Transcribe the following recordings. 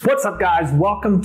What's up, guys? Welcome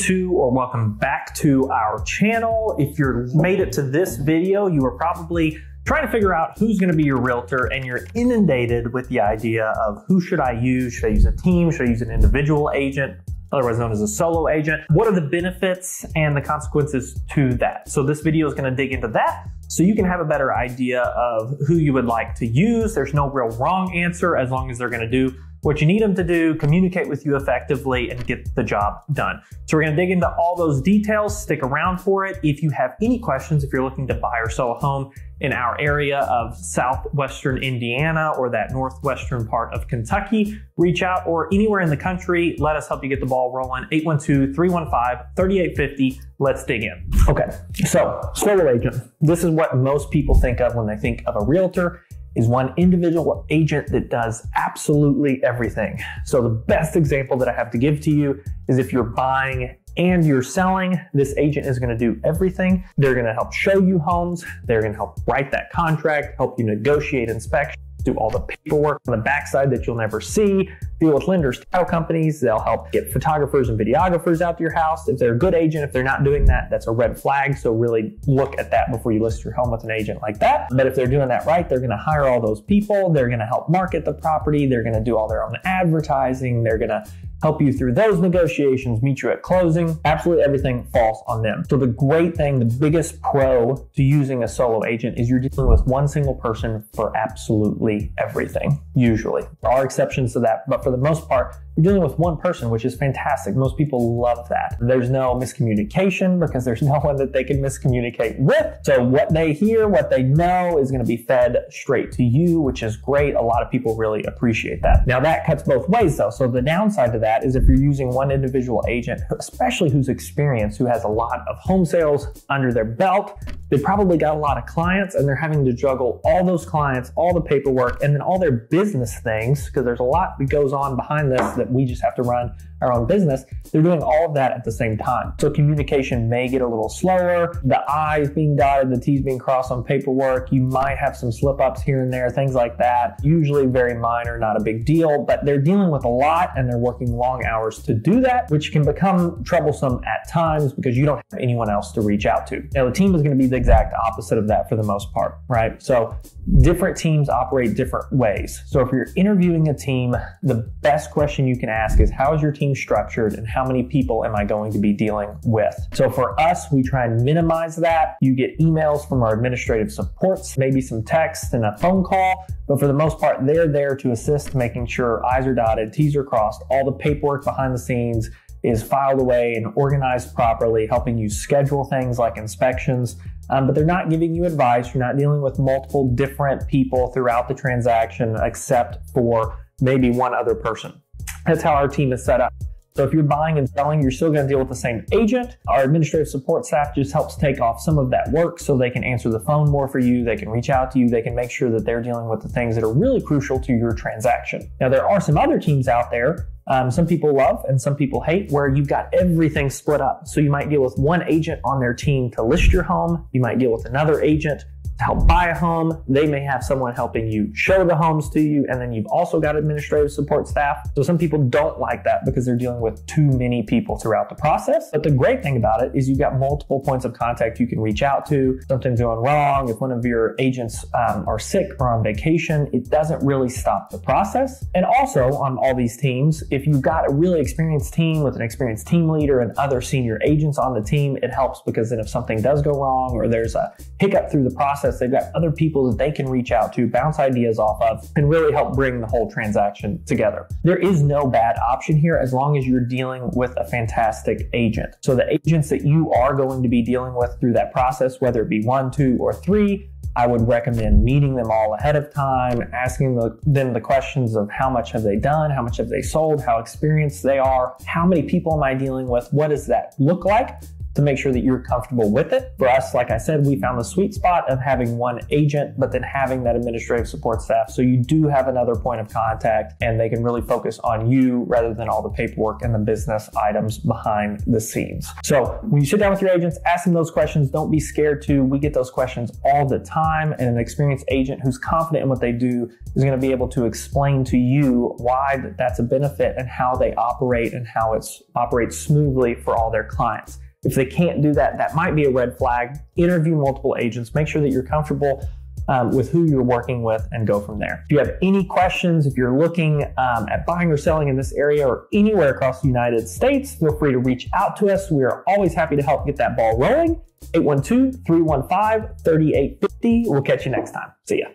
back to our channel. If you're made it to this video, you are probably trying to figure out who's going to be your realtor, and you're inundated with the idea of who should I use? Should I use a team? Should I use an individual agent, otherwise known as a solo agent? What are the benefits and the consequences to that? So this video is going to dig into that so you can have a better idea of who you would like to use. There's no real wrong answer as long as they're going to do what you need them to do, communicate with you effectively, and get the job done. So we're gonna dig into all those details. Stick around for it. If you have any questions, if you're looking to buy or sell a home in our area of southwestern Indiana or that northwestern part of Kentucky, reach out, or anywhere in the country, let us help you get the ball rolling. 812-315-3850. Let's dig in. Okay, so solo agent. This is what most people think of when they think of a realtor, is one individual agent that does absolutely everything. So the best example that I have to give to you is if you're buying and you're selling, this agent is going to do everything. They're going to help show you homes. They're going to help write that contract, help you negotiate inspections, do all the paperwork on the backside that you'll never see, deal with lenders, title companies. They'll help get photographers and videographers out to your house. If they're a good agent, if they're not doing that, that's a red flag. So really look at that before you list your home with an agent like that. But if they're doing that right, they're going to hire all those people. They're going to help market the property. They're going to do all their own advertising. They're going to help you through those negotiations, meet you at closing. Absolutely everything falls on them. So the great thing, the biggest pro to using a solo agent is you're dealing with one single person for absolutely everything, usually. There are exceptions to that, but for the most part, you're dealing with one person, which is fantastic. Most people love that. There's no miscommunication because there's no one that they can miscommunicate with. So what they hear, what they know is going to be fed straight to you, which is great. A lot of people really appreciate that. Now that cuts both ways though. So the downside to that is if you're using one individual agent, especially who's experienced, who has a lot of home sales under their belt, they probably got a lot of clients and they're having to juggle all those clients, all the paperwork, and then all their business things, because there's a lot that goes on behind this that we just have to run our own business. They're doing all of that at the same time. So communication may get a little slower, the I's being dotted, the T's being crossed on paperwork. You might have some slip ups here and there, things like that. Usually very minor, not a big deal, but they're dealing with a lot and they're working long hours to do that, which can become troublesome at times because you don't have anyone else to reach out to. Now the team is going to be the exact opposite of that for the most part, right? So different teams operate different ways. So if you're interviewing a team, the best question you can ask is, how is your team structured and how many people am I going to be dealing with? So for us, we try and minimize that. You get emails from our administrative supports, maybe some text and a phone call, but for the most part, they're there to assist, making sure I's are dotted, T's are crossed, all the paperwork behind the scenes is filed away and organized properly, helping you schedule things like inspections. But they're not giving you advice. You're not dealing with multiple different people throughout the transaction, except for maybe one other person. That's how our team is set up. So if you're buying and selling, you're still going to deal with the same agent. Our administrative support staff just helps take off some of that work so they can answer the phone more for you. They can reach out to you. They can make sure that they're dealing with the things that are really crucial to your transaction. Now, there are some other teams out there, some people love and some people hate, where you've got everything split up. So you might deal with one agent on their team to list your home. You might deal with another agent to help buy a home. They may have someone helping you show the homes to you, and then you've also got administrative support staff. So some people don't like that because they're dealing with too many people throughout the process. But the great thing about it is you've got multiple points of contact you can reach out to. If something's going wrong, if one of your agents are sick or on vacation, it doesn't really stop the process. And also on all these teams, if you've got a really experienced team with an experienced team leader and other senior agents on the team, it helps because then if something does go wrong or there's a hiccup through the process, they've got other people that they can reach out to, bounce ideas off of, and really help bring the whole transaction together. There is no bad option here as long as you're dealing with a fantastic agent. So the agents that you are going to be dealing with through that process, whether it be 1, 2, or 3, I would recommend meeting them all ahead of time, asking them the questions of how much have they done, how much have they sold, how experienced they are, how many people am I dealing with, what does that look like, to make sure that you're comfortable with it. For us, like I said, we found the sweet spot of having one agent, but then having that administrative support staff. So you do have another point of contact and they can really focus on you rather than all the paperwork and the business items behind the scenes. So when you sit down with your agents, ask them those questions. Don't be scared to. We get those questions all the time, and an experienced agent who's confident in what they do is going to be able to explain to you why that's a benefit and how they operate and how it operates smoothly for all their clients. If they can't do that, that might be a red flag. Interview multiple agents. Make sure that you're comfortable with who you're working with and go from there. If you have any questions, if you're looking at buying or selling in this area or anywhere across the United States, feel free to reach out to us. We are always happy to help get that ball rolling. 812-315-3850. We'll catch you next time. See ya.